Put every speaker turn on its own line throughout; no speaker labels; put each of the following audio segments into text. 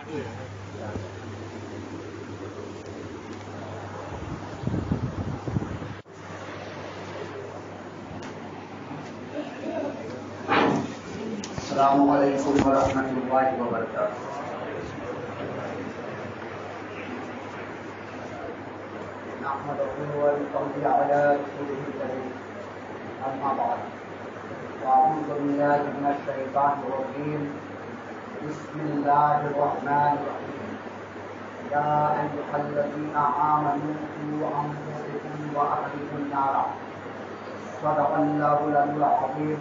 السلام علیکم ورحمۃ اللہ وبرکاتہ۔ نحمده ونصلي على رسوله الكريم، اما بعد، فاعوذ بالله من الشیطان الرجیم، بسم اللہ الرحمن الرحیم۔ یا ایھا الذین آمنوا قوا انفسکم واہلیکم نارا، صدق اللہ العلی العظیم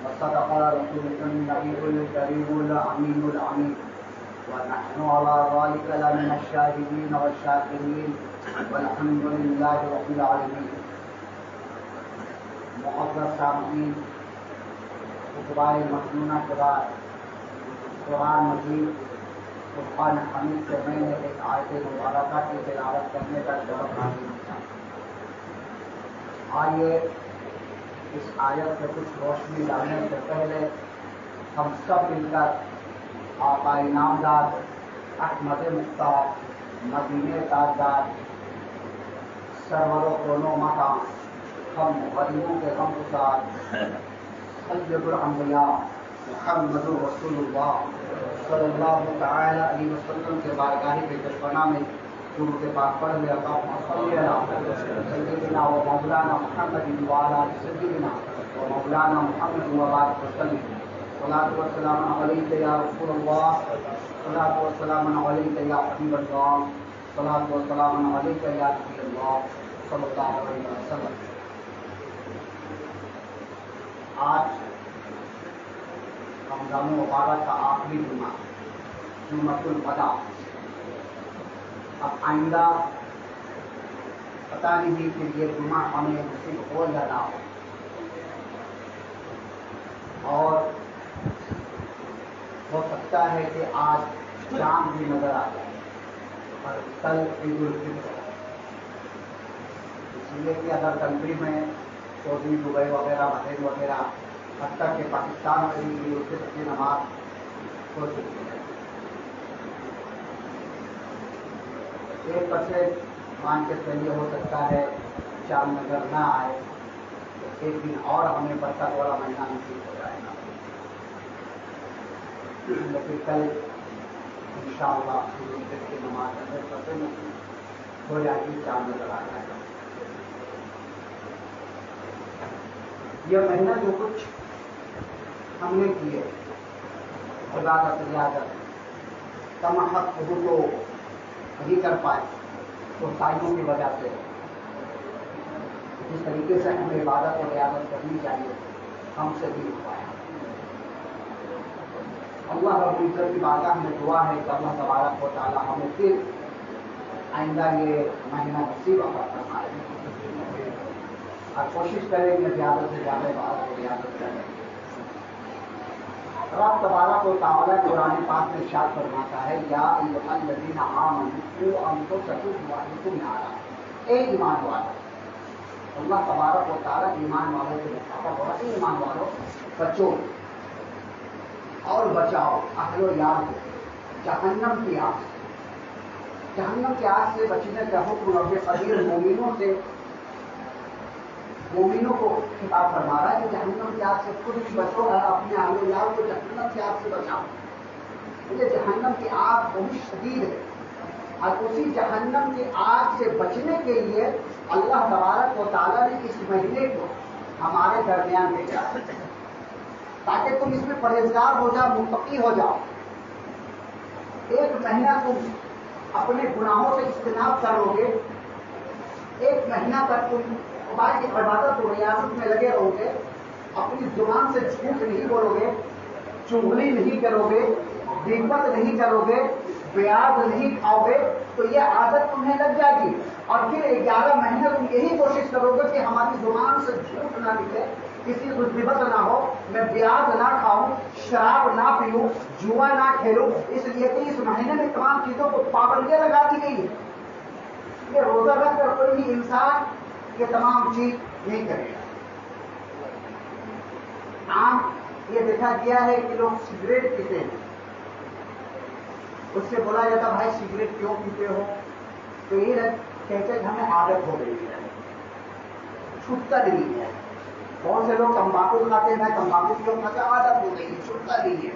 وصدق رسولہ النبی الکریم الامین الامین، ونحن على ذلك لمن الشاهدين والشاکرین والحمد للہ رب العالمین۔ معزز سامعین، خطبہ مقنونہ کے بعد قرآن مجید فرقان حمید سے میں نے ایک آیت مبارکہ کی تلاوت کرنے کا شرف حاصل کیا۔ آئیے اس آیت سے کچھ روشنی ڈالنے سے پہلے ہم سب مل کر آقا انعامدار احمد مختار مدینہ تاجدار سرور و کونو مقام ہم غریبوں کے غم گسار سید الانبیاء محمد رسول اللہ صلی اللہ تعالی علیہ وسلم کے بارگاہ کے چشمانہ میں درود پاک پڑھ لے۔ اللہم صلی علی سیدنا و مولانا محمد وعلی سیدنا و مولانا محمد وبارک وسلم۔ صلاۃ و سلام علیک یا رسول اللہ، صلاۃ و سلام علیک یا حبیب اللہ، صلاۃ و سلام علیک یا نبی اللہ صلی اللہ علیہ وسلم۔ آج رمضان مبارک کا آخری جمعہ، جمعۃ الوداع۔ اب آئندہ پتہ نہیں کہ یہ جمعہ ہمیں نصیب ہو یا نہ ہو، اور ہو سکتا ہے کہ آج چاند بھی نظر آ جائے اور کل عید الفطر ہے۔ اس لیے کہ اگر کنٹری میں سعودی، دبئی وغیرہ، بحرین وغیرہ، حتیٰ کہ پاکستان میں بھی عید الفطر کی نماز ہو چکی ہے، ایک پرسنٹ مان کے چلیے ہو سکتا ہے چاند نظر نہ آئے تو ایک دن اور ہمیں برکت والا مہینہ نصیب ہو جائے گا، لیکن کل انشاءاللہ عید الفطر کی نماز 100% ہو جائے گی، چاند نظر آ جائے گا۔ یہ مہینہ جو کچھ ہم نے کیے عبادت ریاضت تمحق خود کو نہیں کر پائے تو تائیوں کی وجہ سے، جس طریقے سے ہمیں عبادت اور ریاضت کرنی چاہیے ہم سے بھی ہو پایا۔ اللہ رب العزت کی بارگاہ میں دعا ہے کہ اللہ تبارک و تعالی ہمیں پھر آئندہ یہ مہینہ نصیب عطا فرمائے، اور کوشش کریں کہ زیادہ سے زیادہ عبادت اور ریاضت کریں۔ رب تبارک و تعالی قرآن پاک میں ارشاد فرماتا ہے، یا ایھا الذین آمنوا قوا انفسکم واہلیکم نارا، اے ایمان والو۔ اللہ تبارک و تعالی ایمان والوں کے مخاطب ہو رہا ہے، ایمان والوں بچو اور بچاؤ اہل و یار کو جہنم کی آگ سے۔ جہنم کی آگ سے بچنے کا حکم رب قدیر مومنوں کو خطاب فرما رہا ہے کہ جہنم کی آگ سے خود بھی بچو اور اپنے اہل و یار کو جہنم کی آگ سے بچاؤ۔ یہ جہنم کی آگ بہت شدید ہے، اور اسی جہنم کی آگ سے بچنے کے لیے اللہ تبارک و تعالیٰ نے اس مہینے کو ہمارے درمیان بھیجا ہے تاکہ تم اس میں پرہیزگار ہو جاؤ، متقی ہو جاؤ۔ ایک مہینہ تم اپنے گناہوں سے اجتناب کر لو گے، ایک مہینہ تک تم خدا کی عبادت و ریاضت میں لگے رہو گے، اپنی زبان سے جھوٹ نہیں بولو گے، چغلی نہیں کرو گے، غیبت نہیں کرو گے، بیاض نہیں کھاؤ گے، تو یہ عادت تمہیں لگ جائے گی، اور پھر 11 مہینے تم یہی کوشش کرو گے کہ ہماری زبان سے جھوٹ نہ نکلے، کسی کو غیبت نہ ہو، میں بیاض نہ کھاؤں، شراب نہ پیوں، جوا نہ کھیلوں، اس لیے کہ اس مہینے میں تمام چیزوں کو پابندیاں لگا دی گئی ہے۔ یہ روزہ رکھ کر کوئی بھی انسان یہ تمام چیز نہیں کرے گا۔ عام یہ دیکھا گیا ہے کہ لوگ سگریٹ پیتے ہیں، اس سے بولا جاتا بھائی سگریٹ کیوں پیتے ہو؟ تو یہ کہتے کہ ہمیں عادت ہو گئی ہے، چھوٹتا نہیں ہے. بہت سے لوگ تمباکو کھاتے ہیں، تمباکو کیوں کھاتے؟ عادت ہو گئی ہے، چھوٹتا نہیں ہے.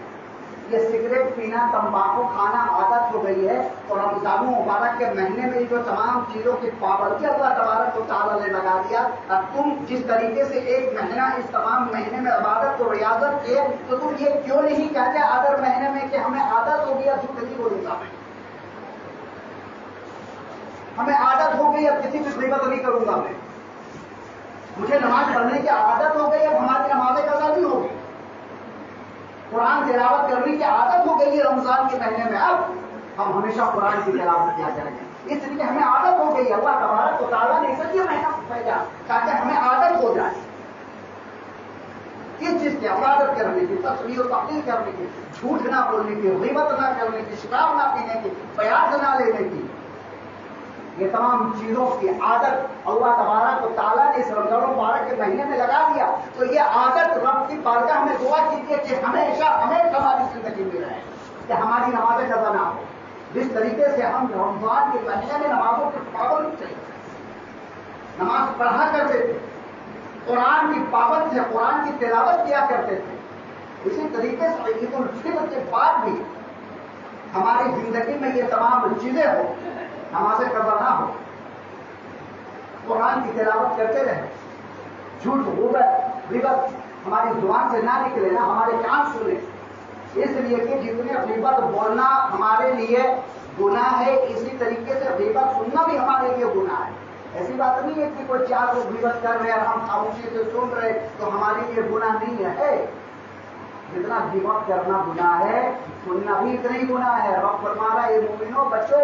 یہ سگریٹ پینا، تمباکو کھانا عادت ہو گئی ہے. اور رمضان مبارک کے مہینے میں جو تمام چیزوں کی پابندی اللہ تبارک و تعالیٰ نے لگا دیا، اب تم جس طریقے سے ایک مہینہ اس تمام مہینے میں عبادت کو ریاضت کیے، تو تم یہ کیوں نہیں کہتے ادر مہینے میں کہ ہمیں عادت ہو گیا جھوٹ نہیں بولوں گا میں، ہمیں عادت ہو گئی اب کسی کی غیبت نہیں کروں گا میں، مجھے نماز پڑھنے کی عادت ہو گئی اب ہماری نمازیں قضا نہیں ہوگی، قرآن تلاوت کرنے کی عادت ہو گئی ہے رمضان کے مہینے میں، اب ہم ہمیشہ قرآن کی تلاوت کیا کریں گے. اس لیے ہمیں عادت ہو گئی. اللہ تبارک و تعالیٰ نے اس لیے مہینہ بھیجا تاکہ ہمیں عادت ہو جائے کس چیز کی؟ عبادت کرنے کی، تصویر و تقریر کرنے کی، جھوٹ نہ بولنے کی، غیبت نہ کرنے کی، شراب نہ پینے کی، پیاس نہ لینے کی. یہ تمام چیزوں کی عادت اللہ تبارک و تعالیٰ نے اس رمضان مبارک کے مہینے میں لگا دیا. تو یہ عادت رب کی بارگاہ میں دعا کیجیے کہ ہمیشہ ہماری زندگی میں رہے، کہ ہماری نمازیں قضا نہ ہو. جس طریقے سے ہم رمضان کے مہینے میں نمازوں کے پابند تھے، نماز پڑھا کرتے تھے، قرآن کی پابند تھے، قرآن کی تلاوت کیا کرتے تھے، اسی طریقے سے عید الفطر کے بعد بھی ہماری زندگی میں یہ تمام چیزیں ہو، نمازیں قضا نہ ہو، قرآن کی تلاوت کرتے رہے، جھوٹ غیبت ہماری زبان سے نہ نکلے، نہ ہمارے کان سنے. اس لیے کہ جتنے غیبت بولنا ہمارے لیے گناہ ہے، اسی طریقے سے غیبت سننا بھی ہمارے لیے گناہ ہے. ایسی بات نہیں ہے کہ کوئی چار لوگ غیبت کر رہے ہیں اور ہم خاموشی سے سن رہے تو ہمارے لیے گناہ نہیں ہے. جتنا غیبت کرنا گناہ ہے، سننا بھی اتنا ہی گناہ ہے. رب فرما رہا ہے اے مومنو بچو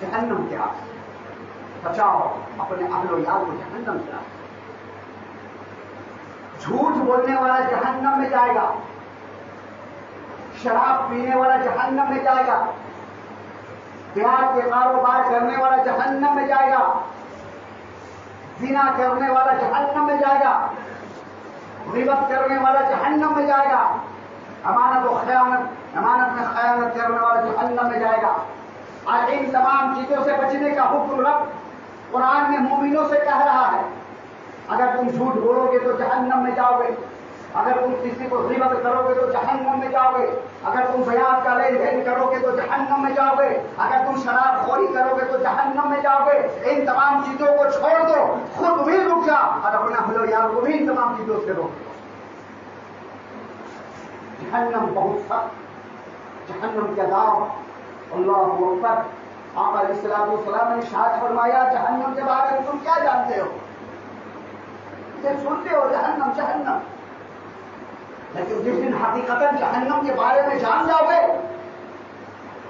جہنم کے آگ سے، بچاؤ اپنے اہل و عیال کو جہنم کے آگ سے. جھوٹ بولنے والا جہنم میں جائے گا، شراب پینے والا جہنم میں جائے گا، پیار کے کاروبار کرنے والا جہنم میں جائے گا، زنا کرنے والا جہنم میں جائے گا، غیبت کرنے والا جہنم میں جائے گا، امانت میں خیانت کرنے والا جہنم میں جائے گا. آج ان تمام چیزوں سے بچنے کا حکم رب قرآن میں مومنوں سے کہہ رہا ہے. اگر تم جھوٹ بولو گے تو جہنم میں جاؤ گے، اگر تم کسی کو غیبت کرو گے تو جہنم میں جاؤ گے، اگر تم بیعت کا لین دین کرو گے تو جہنم میں جاؤ گے، اگر تم شراب خوری کرو گے تو جہنم میں جاؤ گے. ان تمام چیزوں کو چھوڑ دو، خود بھی رک جا اور اپنا اہل و عیال کو بھی ان تمام چیزوں سے روک دو. جہنم بہت سخت، جہنم کے عذاب اللہ اکبر. آقا علیہ الصلوۃ والسلام نے ارشاد فرمایا جہنم کے بارے میں تم کیا جانتے ہو؟ سنتے ہو جہنم جہنم، لیکن جس دن حقیقت جہنم کے بارے میں جان جاؤ گے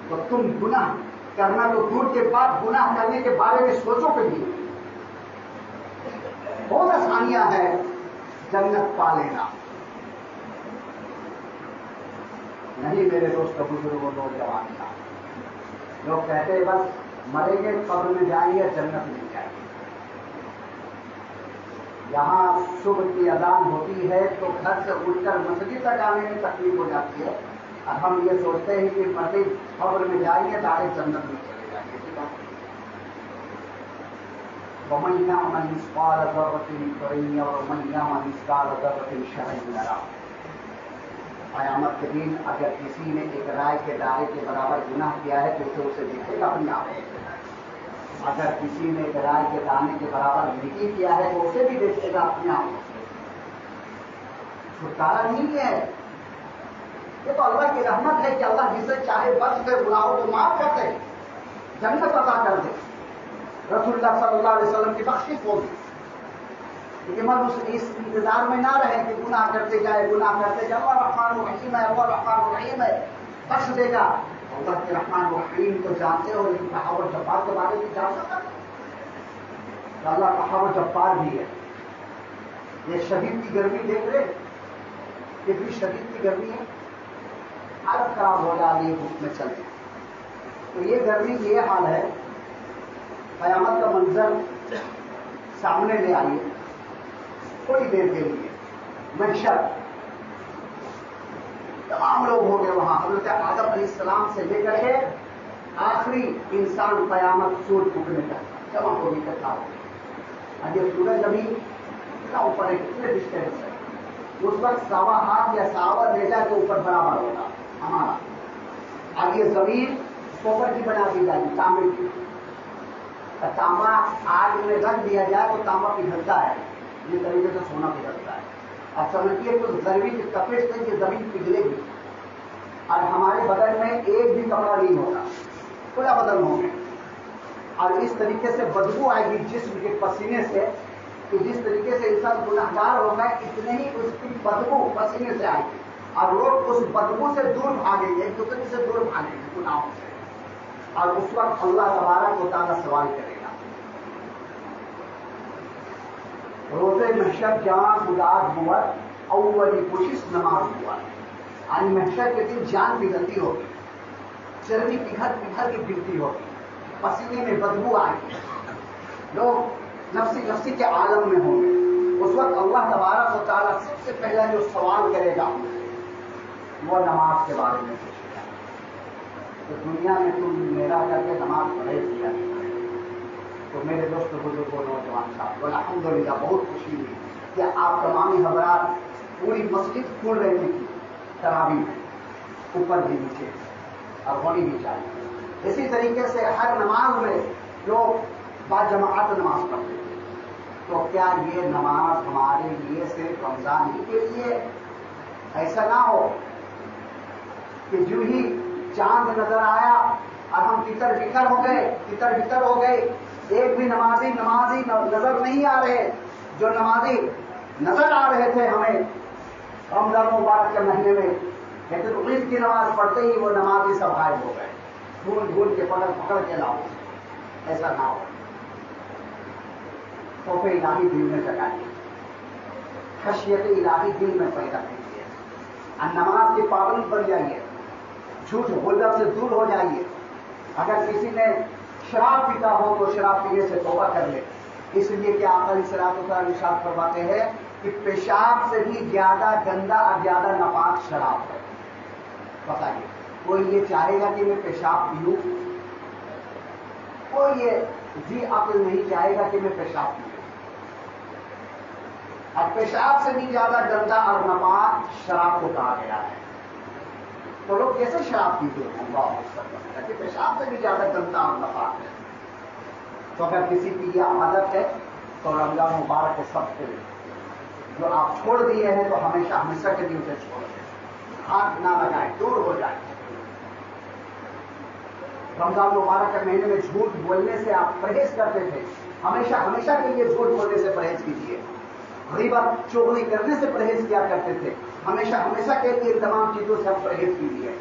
تو تم گناہ کرنا تو دور کے بعد گناہ کرنے کے بارے میں سوچو گے بھی. بہت آسانیاں ہیں جنت پا لینا. نہیں میرے دوست بزرگوں نوجوان کا لوگ کہتے ہیں بس مریں گے قبر میں جائیں گے جنت مل جائے گی. یہاں صبح کی اذان ہوتی ہے تو گھر سے اٹھ کر مسجد تک آنے میں تکلیف ہو جاتی ہے، اور ہم یہ سوچتے ہیں کہ مرتے قبر میں جائیں گے ڈائریکٹ جنت میں چلے جائیں گے. وَمَن يَعْمَلْ مِثْقَالَ ذَرَّةٍ خَيْرًا يَرَهُ وَمَن يَعْمَلْ مِثْقَالَ ذَرَّةٍ شَرًّا يَرَهُ. قیامت کے دن اگر کسی نے ایک رائے کے دائرے کے برابر گناہ کیا ہے تو اسے دیکھے گا اپنے آپ. اگر کسی نے ایک رائے کے دانے کے برابر نیکی کیا ہے تو اسے بھی دیکھے گا اپنے آپ. چھٹکارا نہیں ہے، یہ تو اللہ کی رحمت ہے کہ اللہ جسے چاہے بخش دے، گناہوں کو معاف کر دے، جنت عطا کر دے. رسول اللہ صلی اللہ علیہ وسلم کی بخشش ہوگی. لیکن ہم اس انتظار میں نہ رہے کہ گناہ کرتے جائے گناہ کرتے جائے. اللہ رحمان الرحیم ہے، اللہ رحمان الرحیم ہے، بخش دے گا. اللہ کے رحمان الرحیم کو جانتے ہو، لیکن قہار و جبار کے بارے میں جانتے ہو. اللہ قہار و جبار بھی ہے. یہ شدید کی گرمی دیکھ رہے، کتنی شدید کی گرمی ہے، حالت خراب ہو جا رہی ہے دھوپ میں چلے. تو یہ گرمی کی یہ حال ہے. قیامت کا منظر سامنے لے آئیے تھوڑی دیر کے لیے. محشر تمام لوگ ہوں گے وہاں، حضرت آدم علیہ السلام سے لے کر کے آخری انسان قیامت سورج ٹوٹنے تک جمع ہوگی، اکٹھا ہوگی۔ اب یہ سورج ابھی کتنا اوپر ہے، کتنے ڈسٹینس ہے، اس وقت 1.25 ہاتھ یا 1.25 میٹر کے اوپر برابر ہوگا ہمارا۔ اب یہ زمین کوپر کی بنا دی جائے گی، تانبے کی۔ تانبا آگ میں رکھ دیا جائے تو تانبا پگھلتا ہے، یہ طریقے سے سونا پگھلتا ہے۔ اب سمجھیے تو ضروری کی تپش سے یہ زمین پگھلے گی، اور ہمارے بدن میں ایک بھی کپڑا نہیں ہوگا، پورا بدن ہوگا، اور اس طریقے سے بدبو آئے گی جسم کے پسینے سے کہ جس طریقے سے انسان گنہگار ہوگا اتنے ہی اس کی بدبو پسینے سے آئے گی، اور لوگ اس بدبو سے دور بھاگیں گے، ایک دوسرے سے دور بھاگیں گے گناہوں سے، اور اس وقت اللہ تبارک و تعالیٰ سوال کرے گا۔ روزے محشر جان گداز بوت اولی کوشش نماز ہوا، یعنی محشر کے دن جان پگھلتی ہوگی، چربی پگھل پگھل کے گرتی ہوگی، پسینے میں بدبو آئے گی، لوگ نفسی نفسی کے عالم میں ہوں گے۔ اس وقت اللہ تبارک و تعالیٰ سب سے پہلا جو سوال کرے گا وہ نماز کے بارے میں پوچھے گا، تو دنیا میں تم میرا کر کے نماز پڑھے کیا؟ تو میرے دوست بزرگوں نوجوان صاحب الحمدللہ بہت خوشی ہوئی کہ آپ تمامی حضرات پوری مسجد کھول رہی تھی تراویح میں، اوپر بھی نیچے، اور ہونی بھی چاہیے۔ اسی طریقے سے ہر نماز میں لوگ باجماعت نماز پڑھتے تھے، تو کیا یہ نماز ہمارے لیے صرف رمضان ہی کے لیے؟ ایسا نہ ہو کہ جو ہی چاند نظر آیا اور ہم تتر بکر ہو گئے، ایک بھی نمازی نظر نہیں آ رہے۔ جو نمازی نظر آ رہے تھے ہمیں رمضان مبارک کے مہینے میں، لیکن عید کی نماز پڑھتے ہی وہ نمازی سب غائب ہو گئے، ڈھونڈ کے پکڑ کے لاؤ، ایسا نہ ہو۔ خوف الہی دل میں جگائیے، خشیت الہی دل میں پیدا کیجیے، اور نماز کی پابند بن جائیے، جھوٹ غلط سے دور ہو جائیے۔ اگر کسی نے شراب پیتا ہو تو شراب پینے سے توبہ کر لے، اس لیے کہ آقا علیہ الصلوۃ والسلام ارشاد فرماتے ہیں کہ پیشاب سے بھی زیادہ گندا اور زیادہ ناپاک شراب ہے۔ بتائیے کوئی یہ چاہے گا کہ میں پیشاب پیوں؟ کوئی یہ جی عقل نہیں چاہے گا کہ میں پیشاب پیوں، اور پیشاب سے بھی زیادہ گندا اور ناپاک شراب کو کہا گیا ہے۔ تو لوگ کیسے شراب پیتے ہیں؟ اللہ اکبر، کہ پیشاب سے بھی زیادہ گندا اور ناپاک ہے۔ تو اگر کسی کی یہ عادت ہے تو رمضان مبارک کے سب سے جو آپ چھوڑ دیے ہیں تو ہمیشہ ہمیشہ کے لیے اسے چھوڑ دیں، ہاتھ نہ لگائیں، دور ہو جائیں۔ رمضان مبارک کے مہینے میں جھوٹ بولنے سے آپ پرہیز کرتے تھے، ہمیشہ ہمیشہ کے لیے جھوٹ بولنے سے پرہیز کیجیے۔ غیبت چغلی کرنے سے پرہیز کیا کرتے تھے، ہمیشہ ہمیشہ کے لیے تمام چیزوں سے آپ پرہیز کیجیے۔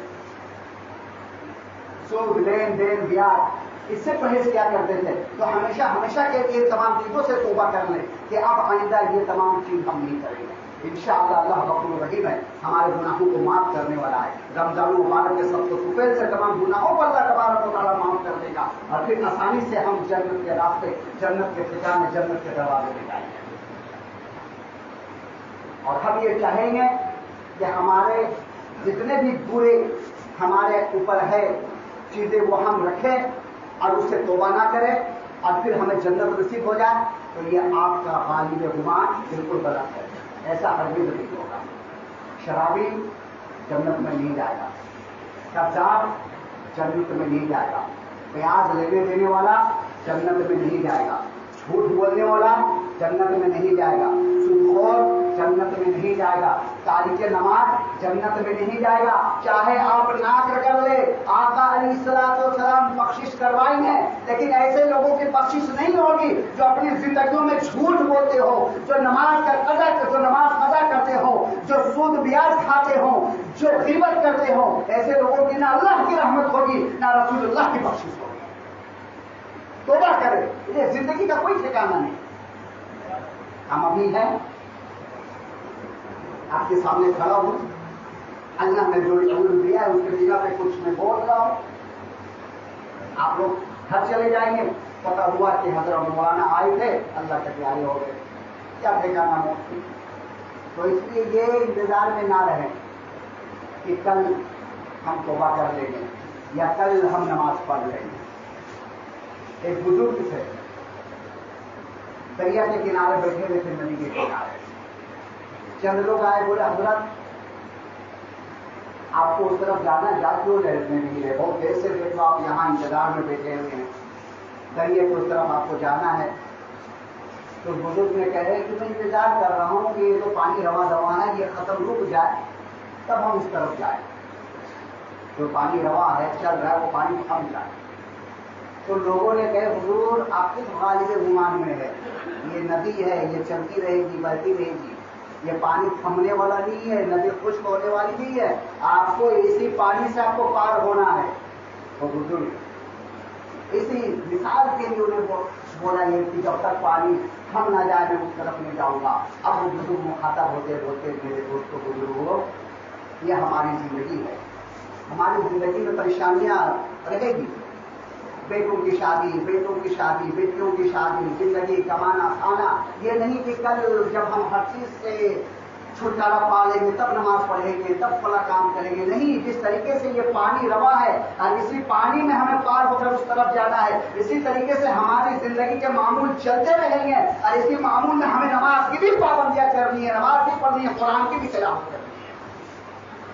سود، لین دین، بیاج، اس سے پرہیز کیا کرتے تھے، تو ہمیشہ ہمیشہ کے لیے تمام چیزوں سے توبہ کر لیں کہ اب آئندہ یہ تمام چیز ہم نہیں کریں گے۔ انشاءاللہ اللہ غفور رحیم ہے، ہمارے گناہوں کو معاف کرنے والا ہے۔ رمضان مبارک کے سب کو سفید سے تمام گناہوں کو اللہ تبارک و تعالیٰ معاف کر دے گا، اور پھر آسانی سے ہم جنت کے راستے، جنت کے ٹھکانے، جنت کے دروازے پہ جائیں گے۔ اور ہم یہ چاہیں گے کہ ہمارے جتنے بھی برے ہمارے اوپر ہے چیزیں وہ ہم رکھیں اور اس سے توبہ نہ کریں، اور پھر ہمیں جنت نصیب ہو جائے، تو یہ آپ کا غالب گمان بالکل غلط ہے، ایسا ہرگز نہیں ہوگا۔ شرابی جنت میں نہیں جائے گا، قبضار جنت میں نہیں جائے گا، پیاز لینے دینے والا جنت میں نہیں جائے گا، جھوٹ بولنے والا جنت میں نہیں جائے گا، سودخور جنت میں نہیں جائے گا، تارک نماز جنت میں نہیں جائے گا۔ چاہے آپ ناک رگڑ لے، آقا علیہ الصلوۃ والسلام بخشش کروائی ہے، لیکن ایسے لوگوں کی بخشش نہیں ہوگی جو اپنی زندگیوں میں جھوٹ بولتے ہو، جو نماز قضا کرتے ہو، جو سود بیاج کھاتے ہو، جو غیبت کرتے ہو، ایسے لوگوں کی نہ اللہ کی رحمت ہوگی نہ رسول اللہ کی بخشش ہوگی۔ توبہ کرے، یہ زندگی کا کوئی ٹھکانہ نہیں۔ ہم ابھی ہیں، آپ کے سامنے کھڑا ہوں، اللہ نے جو علم دیا ہے اس کے بنا پہ کچھ میں بول رہا ہوں۔ آپ لوگ گھر چلے جائیں گے، پتا ہوا کہ حضرت مولانا آئے تھے، اللہ کے پیارے ہو گئے، کیا ٹھکانہ موت کی۔ تو اس لیے یہ انتظار میں نہ رہیں کہ کل ہم توبہ کر لیں گے یا کل ہم نماز پڑھ لیں گے. ایک بزرگ تھے, دریا کے کنارے بیٹھے ہوئے تھے, ندی کے کنارے. چند لوگ آئے, بولے حضرت آپ کو اس طرف جانا ہے, جا کیوں نہیں ہے؟ بہت دیر سے دیکھو آپ یہاں انتظار میں بیٹھے ہوئے ہیں, دریا کو اس طرف آپ کو جانا ہے. تو بزرگ نے کہے کہ میں انتظار کر رہا ہوں کہ یہ تو پانی رواں رواں ہے, یہ ختم رک جائے تب ہم اس طرف جائیں. جو پانی رواں ہے, چل رہا ہے, وہ پانی تھم جائے. تو لوگوں نے کہے حضور آپ کس غالب گمان میں ہے, یہ ندی ہے, یہ چلتی رہے گی, بہتی رہے گی, یہ پانی تھمنے والا نہیں ہے, ندی خشک ہونے والی نہیں ہے, آپ کو اسی پانی سے آپ کو پار ہونا ہے. وہ بزرگ اسی مثال کے لیے انہیں بولا یہ کہ جب تک پانی تھم نہ جائے میں اس طرف نہیں جاؤں گا. اب وہ بزرگ مخاطب ہوتے ہوتے میرے دوستوں بزرگوں, یہ ہماری زندگی ہے. ہماری زندگی میں پریشانیاں رہے گی, بیٹوں کی شادی, بیٹوں کی شادی, بیٹیوں کی شادی, زندگی, کمانا کھانا. یہ نہیں کہ کل جب ہم ہر چیز سے چھٹکارا پا لیں گے تب نماز پڑھیں گے, تب فلاں کام کریں گے. نہیں, جس طریقے سے یہ پانی رواں ہے اور اسی پانی میں ہمیں پار ہو کر اس طرف جانا ہے, اسی طریقے سے ہماری زندگی کے معمول چلتے رہیں گے اور اسی معمول میں ہمیں نماز کی بھی پابندیاں کرنی ہے, نماز بھی پڑھنی ہے, قرآن کی بھی تلاوت کرنی ہے.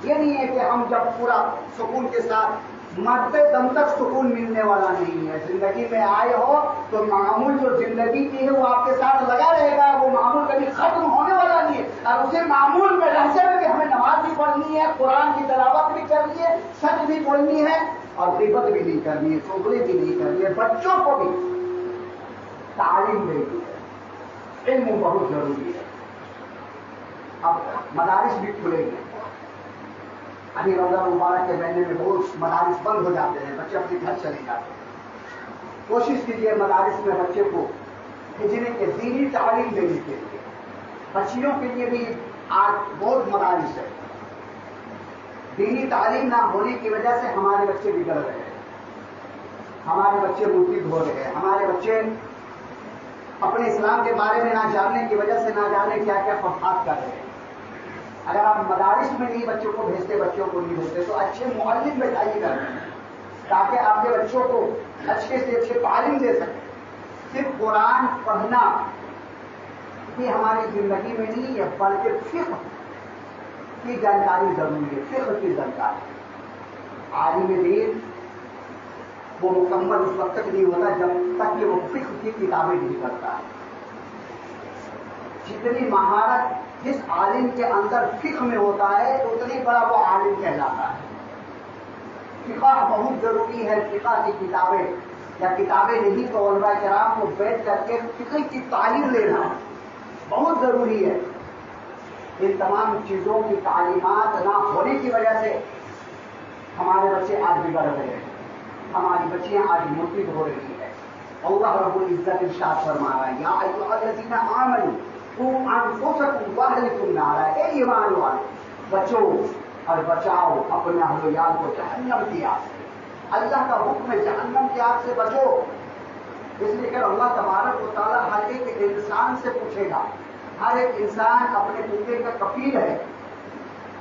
یہ نہیں ہے کہ ہم جب پورا سکون کے ساتھ مرتے دم تک سکون ملنے والا نہیں ہے. زندگی میں آئے ہو تو معمول جو زندگی کی ہے وہ آپ کے ساتھ لگا رہے گا, وہ معمول کبھی ختم ہونے والا نہیں ہے. اور اسی معمول میں رہتے ہوئے کہ ہمیں نماز بھی پڑھنی ہے, قرآن کی تلاوت بھی کرنی ہے, سچ بھی بولنی ہے اور غیبت بھی نہیں کرنی ہے, چغلی بھی نہیں کرنی ہے. بچوں کو بھی تعلیم دینی ہے, علم بہت ضروری ہے. اب مدارس بھی کھلیں گے. ابھی رمضان مبارک کے مہینے میں بہت مدارس بند ہو جاتے ہیں, بچے اپنے گھر چلے جاتے ہیں. کوشش کیجیے مدارس میں بچے کو بھیجنے کے, دینی تعلیم دینے کے لیے. بچیوں کے لیے بھی آج بہت مدارس ہے. دینی تعلیم نہ ہونے کی وجہ سے ہمارے بچے بگڑ رہے ہیں, ہمارے بچے مرتد ہو رہے ہیں, ہمارے بچے اپنے اسلام کے بارے میں نہ جاننے کی وجہ سے نہ جانے کیا کیا خرافات کر رہے ہیں. اگر آپ مدارس میں نہیں بچوں کو بھیجتے, بچوں کو نہیں بھیجتے تو اچھے معلم بٹھائی کر رہے ہیں تاکہ آپ کے بچوں کو اچھے سے اچھے تعلیم دے سکیں. صرف قرآن پڑھنا یہ ہماری زندگی میں نہیں ہے, بلکہ فقہ کی جانکاری ضروری ہے, فقہ کی جانکاری. عالم دین وہ مکمل اس وقت تک نہیں ہوتا جب تک کہ وہ فقہ کی کتابیں نہیں کرتا ہے. جتنی مہارت جس عالم کے اندر فقہ میں ہوتا ہے تو اتنی بڑا وہ عالم کہلاتا ہے. فقہ بہت ضروری ہے. فقہ کی کتابیں یا کتابیں نہیں تو علماء کرام کو بیٹھ کر کے فقہ کی تعلیم لینا بہت ضروری ہے. ان تمام چیزوں کی تعلیمات نہ ہونے کی وجہ سے ہمارے بچے آج بگڑ رہے ہیں, ہماری بچیاں آج مرتد ہو رہی ہیں. اللہ رب العزت ارشاد فرما رہا ہے, یا ایھا الذین آمنوا قوا انفسکم واہلکم نارا, اے ایمان والو بچو اور بچاؤ اپنے اہل و عیال کو جہنم کی آگ سے. اللہ کا حکم ہے جہنم کی آگ سے بچو. اس لیے کہ اللہ تبارک و تعالیٰ ہر ایک انسان سے پوچھے گا. ہر ایک انسان اپنے بیٹے کا کفیل ہے,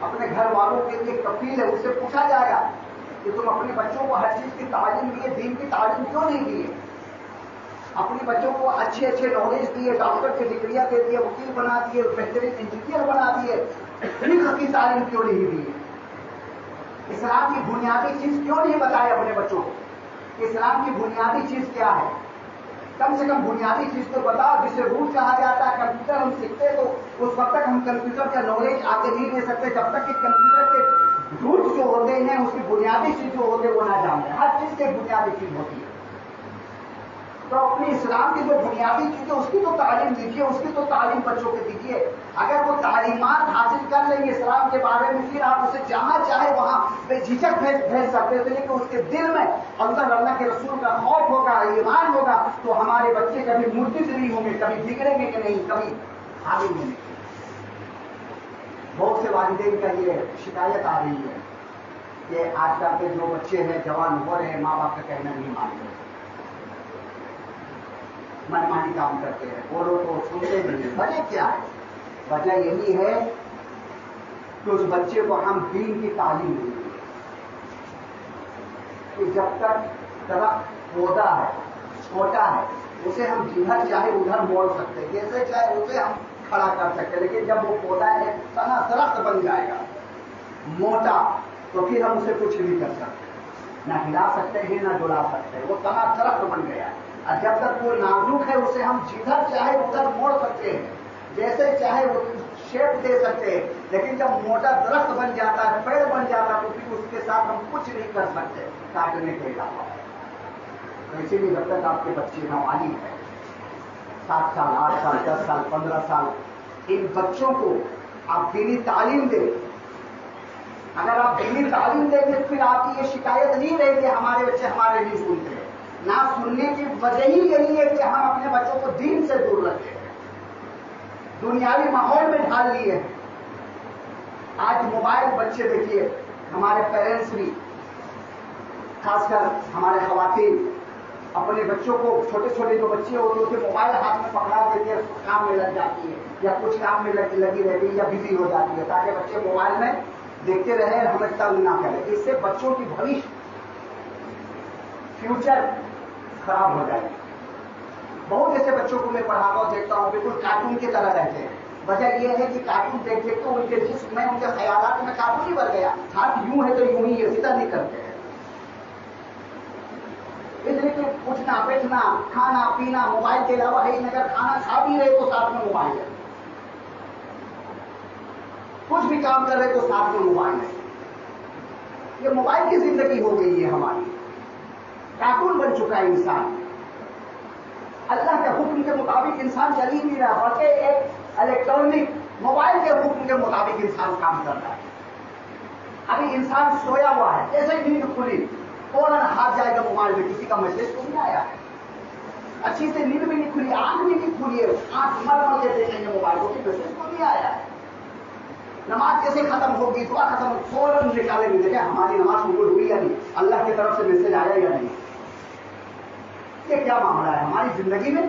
اپنے گھر والوں کے لیے کفیل ہے. اس سے پوچھا جائے گا کہ تم اپنے بچوں کو ہر چیز کی تعلیم دیے, دین کی تعلیم کیوں نہیں دیے؟ اپنے بچوں کو اچھے اچھے نالج دیے, ڈاکٹر کی ڈگریاں دے دیے, وکیل بنا دیے, بہترین انجینئر بنا دیے, فقہ کی تعلیم کیوں نہیں دی؟ اسلام کی بنیادی چیز کیوں نہیں بتائے اپنے بچوں کو؟ اسلام کی بنیادی چیز کیا ہے؟ کم سے کم بنیادی چیز تو بتاؤ جسے روٹ کہا جاتا ہے. کمپیوٹر ہم سیکھتے تو اس وقت تک ہم کمپیوٹر کا نالج آگے نہیں دے سکتے جب تک کہ کمپیوٹر کے روٹ جو ہوتے ہیں, اس کی بنیادی چیز جو ہوتے ہیں وہ نہ جانتے. ہر چیز کی بنیادی چیز ہوتی ہے. تو اپنے اسلام کی جو بنیادی چیزیں اس کی تو تعلیم دیجیے, اس کی تو تعلیم بچوں کو دیجیے. اگر وہ تعلیمات حاصل کر لیں گے اسلام کے بارے میں, پھر آپ اسے جہاں چاہے وہاں بے جھجک بھیج سکتے تھے. لیکن اس کے دل میں اللہ کے رسول کا خوف ہوگا, ایمان ہوگا, تو ہمارے بچے کبھی مرتد نہیں ہوں گے, کبھی بگڑیں گے کہ نہیں, کبھی حاوی ہوں گے. بہت سے والدین کا یہ شکایت آ رہی ہے کہ آج کل کے جو بچے ہیں جوان ہو رہے ہیں, ماں باپ کا کہنا نہیں مانتے, منمانی کام کرتے ہیں, بولو تو سنتے نہیں. وجہ کیا ہے؟ وجہ یہی ہے کہ اس بچے کو ہم دین کی تعلیم دیں گے کہ جب تک درخت پودا ہے چھوٹا ہے اسے ہم جدھر چاہے ادھر موڑ سکتے ہیں، جیسے چاہے اسے ہم کھڑا کر سکتے ہیں، لیکن جب وہ پودا ایک تنا درخت بن جائے گا موٹا تو پھر ہم اسے کچھ نہیں کر سکتے، نہ ہلا سکتے ہیں نہ ڈلا سکتے ہیں، وہ تنا درخت بن گیا۔ اور جب تک وہ نازک ہے اسے ہم جدھر چاہے ادھر موڑ سکتے ہیں، جیسے چاہے وہ شیپ دے سکتے ہیں، لیکن جب موٹا درخت بن جاتا ہے پیڑ بن جاتا ہے تو پھر اس کے ساتھ ہم کچھ نہیں کر سکتے کاٹنے کے علاوہ۔ تو اسی لیے جب تک آپ کے بچے نوالد ہیں 7 سال 8 سال 10 سال 15 سال ان بچوں کو آپ دینی تعلیم دیں۔ اگر آپ دینی تعلیم دیں گے پھر آپ کی یہ شکایت نہیں رہے کہ ہمارے بچے ہمارے نہیں سنتے ہیں۔ نہ سننے کی وجہ ہی یہی ہے کہ ہم اپنے بچوں کو دین سے دور رکھتے ہیں، دنیاوی ماحول میں ڈھال لیے ہیں۔ آج موبائل بچے دیکھیے، ہمارے پیرنٹس بھی خاص کر ہمارے خواتین اپنے بچوں کو چھوٹے چھوٹے جو بچے ہوتے ہیں موبائل ہاتھ میں پکڑا دیتے ہیں، کام میں لگ جاتی ہے یا کچھ کام میں لگی رہتی ہے یا بزی ہو جاتی ہے تاکہ بچے موبائل میں دیکھتے رہے اور ہمیں تنگ نہ کرے۔ اس سے بچوں کی بھوشیہ فیوچر خراب ہو جائے گی۔ بہت ایسے بچوں کو میں پڑھاتا ہوں دیکھتا ہوں بالکل کارٹون کی طرح رہتے ہیں۔ وجہ یہ ہے کہ کارٹون دیکھ دیکھ کے ان کے جسم میں ان کے خیالات میں کارٹون ہی بھر گیا، ہاتھ یوں ہے تو یوں ہی ہے، سیدھا نہیں کرتے ہیں۔ اس لیے کہ اٹھنا بیٹھنا کھانا پینا موبائل کے علاوہ ہے، اگر کھانا کھا بھی رہے تو ساتھ میں موبائل ہے، کچھ بھی کام کر رہے تو ساتھ میں موبائل ہے۔ یہ موبائل کی زندگی ہو گئی ہے ہماری، کارٹون بن چکا ہے انسان۔ اللہ کے حکم کے مطابق انسان چل ہی نہیں رہا بلکہ ایک الیکٹرانک موبائل کے حکم کے مطابق انسان کام کر رہا ہے۔ ابھی انسان سویا ہوا ہے، جیسے ہی نیند کھلی فوراً ہاتھ جائے گا موبائل میں، کسی کا میسج تو نہیں آیا ہے، اچھی سے نیند بھی نہیں کھلی، آنکھ بھی نہیں کھلی ہے، آنکھ مر کے دیکھیں گے موبائل کو کہ میسج تو نہیں آیا ہے۔ نماز جیسے ختم ہوگی دعا ختم ہو فوراً نکالیں گے دیکھیں ہماری نماز قبول ہوئی یا نہیں، اللہ کی طرف سے میسج آیا یا نہیں۔ یہ کیا معاملہ ہے ہماری زندگی میں؟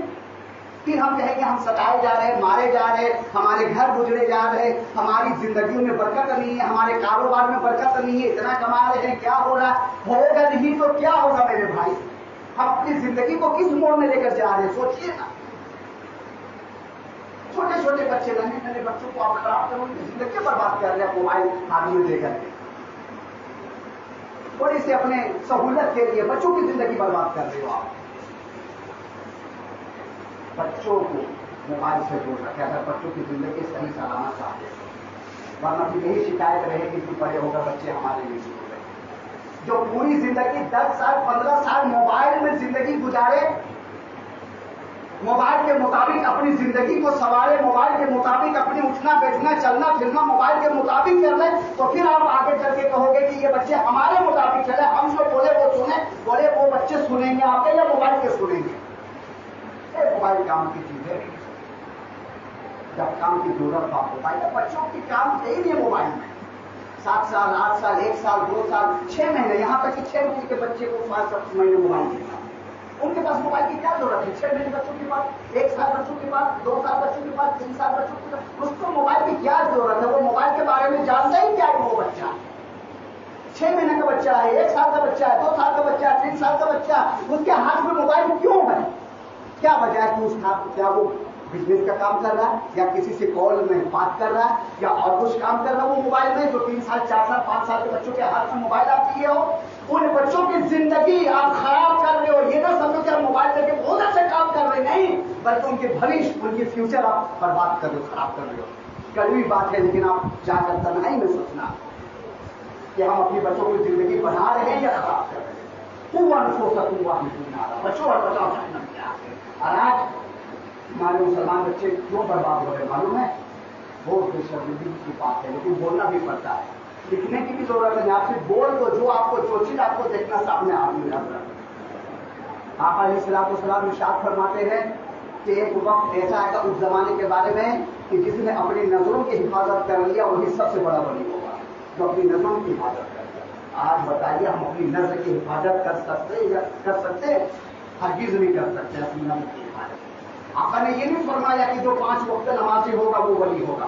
پھر ہم کہیں گے ہم ستائے جا رہے ہیں، مارے جا رہے ہیں، ہمارے گھر گزرے جا رہے ہیں، ہماری زندگیوں میں برکت نہیں ہے، ہمارے کاروبار میں برکت نہیں ہے، اتنا کما رہے ہیں، کیا ہو رہا ہے؟ ہوگا نہیں تو کیا ہوگا میرے بھائی؟ ہم اپنی زندگی کو کس موڑ میں لے کر جا رہے ہیں سوچیے نا۔ چھوٹے چھوٹے بچے ننے ننے بچوں کو آپ خراب کرو، زندگی برباد کر رہے ہیں موبائل ہاتھ میں دے کر کے، تھوڑی سی اپنے سہولت کے لیے بچوں کی زندگی برباد کر رہے ہو آپ۔ بچوں کو موبائل سے دور رکھے اگر بچوں کی زندگی صحیح سلامت چاہتے ہیں، ورنہ پھر یہی شکایت رہے گی کہ بڑے ہو کر بچے ہمارے لیے چھوڑ رہے ہیں۔ جو پوری زندگی 10 سال 15 سال موبائل میں زندگی گزارے، موبائل کے مطابق اپنی زندگی کو سنوارے، موبائل کے مطابق اپنی اٹھنا بیٹھنا چلنا پھرنا موبائل کے مطابق کر لیں، تو پھر آپ آگے چل کے کہو گے کہ یہ بچے ہمارے مطابق چلے، ہم جو بولے وہ سنیں، بولے وہ بچے سنیں گے آپ کے یا موبائل کے سنیں گے؟ موبائل کام کی چیز ہے، جب کام کی ضرورت آپ موبائل ہے، بچوں کی کام ہے ہی نہیں موبائل میں۔ 7 سال 8 سال 1 سال 2 سال 6 مہینے، یہاں تک کہ 6 مہینے کے بچے کو 5 مہینے موبائل دینا، ان کے پاس موبائل کی کیا ضرورت ہے؟ 6 مہینے بچوں کے پاس، 1 سال بچوں کے پاس، 2 سال بچوں کے پاس، 3 سال بچوں کے پاس، اس کو موبائل کی کیا ضرورت ہے؟ وہ موبائل کے بارے میں جانتا ہی کیا ہے وہ بچہ؟ 6 مہینے کا بچہ ہے، 1 سال کا بچہ ہے، 2 سال کا بچہ ہے، 3 سال کا بچہ ہے، اس کے ہاتھ میں موبائل کیوں ہے؟ کیا وجہ ہے کہ اس کا کیا وہ بزنس کا کام کر رہا ہے یا کسی سے کال میں بات کر رہا ہے یا اور کچھ کام کر رہا ہے وہ موبائل میں؟ جو 3 سال 4 سال 5 سال کے بچوں کے ہاتھ میں موبائل آپ دیے ہو، ان بچوں کی زندگی آپ خراب کر رہے ہو۔ یہ نہ سمجھو کہ آپ موبائل لے کے بہت اچھے کام کر رہے نہیں، بلکہ ان کے بھوش ان کی فیوچر آپ برباد کر رہے ہو، خراب کر رہے ہو۔ کڑوی بات ہے لیکن آپ جا کر تنہائی میں سوچنا کہ ہم اپنی بچوں کی زندگی بنا رہے ہیں یا خراب کر رہے ہیں۔ بچوں اور بچاؤ کیا؟ اور آج ہمارے مسلمان بچے کیوں برباد ہو رہے ہیں معلوم ہے؟ بہت بے شرمندگی کی بات ہے لیکن بولنا بھی پڑتا ہے، لکھنے کی بھی ضرورت ہے، آپ سے بول دو جو آپ کو جو چیز آپ کو دیکھنا سامنے آدمی رہتا ہے۔ آپ علیہ السلام ارشاد فرماتے ہیں کہ ایک وقت ایسا آئے گا اس زمانے کے بارے میں کہ جس نے اپنی نظروں کی حفاظت کر لیا وہی سب سے بڑا ولی ہوگا، جو اپنی نظروں کی حفاظت کر لیا۔ آج بتائیے ہم اپنی نظر کی حفاظت کر سکتے؟ ہرگز نہیں کر سکتے اپنی نظر کی حفاظت۔ آقا نے یہ نہیں فرمایا کہ جو 5 وقت نمازی ہوگا وہ ولی ہوگا،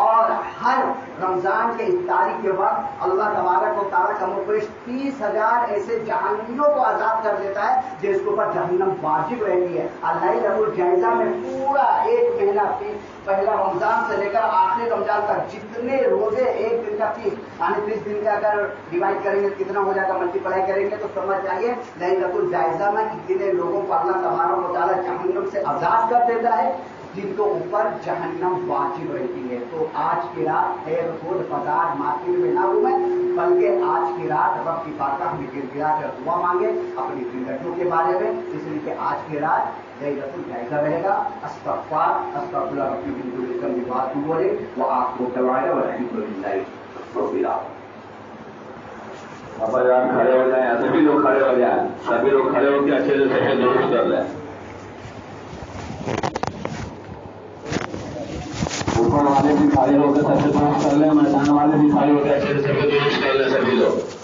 اور ہر رمضان کے افطاری کے وقت اللہ تبارک و تعالیٰ کا مفرش 30,000 ایسے جہنمیوں کو آزاد کر دیتا ہے جس کے اوپر جہنم واجب رہتی ہے۔ اللہ رب الجائزہ میں پورا ایک مہینہ پہلا رمضان سے لے کر آخری رمضان تک جتنے روزے ایک دن کا 30 یعنی 30 دن کا اگر ڈیوائڈ کریں گے کتنا ہو جائے گا، ملٹی پلائی کریں گے تو سمجھ جائیے ليلۃ الجائزہ میں اتنے لوگوں کو اللہ تبارک و تعالیٰ جہنم سے آزاد کر دیتا ہے جن کے اوپر جہنم واجب رہتی ہے۔ تو آج کی رات خیر خود بازار مارکیٹ میں نہ گھومیں، بلکہ آج کی رات رب کی بارگاہ میں گر گرا کر دعا مانگے اپنی زندگیوں کے بارے میں، اس لیے کہ آج کی رات ليلۃ الجائزہ رہے گا۔ استغفر اللہ ربی بالکل کی بات بولے وہ آپ کو کروایا والحمد للہ رب العالمین۔
ابا جان کھڑے ہو جائیں، سبھی لوگ کھڑے ہو جائیں، سبھی لوگ کھڑے ہو کے اچھے سے سفید درست کر لیں۔ اوپر والے بھی کھڑے ہو کے سفید درست کر لیں، میدان والے بھی کھڑے ہو کے اچھے سے سفید درست کر لیں سبھی لوگ۔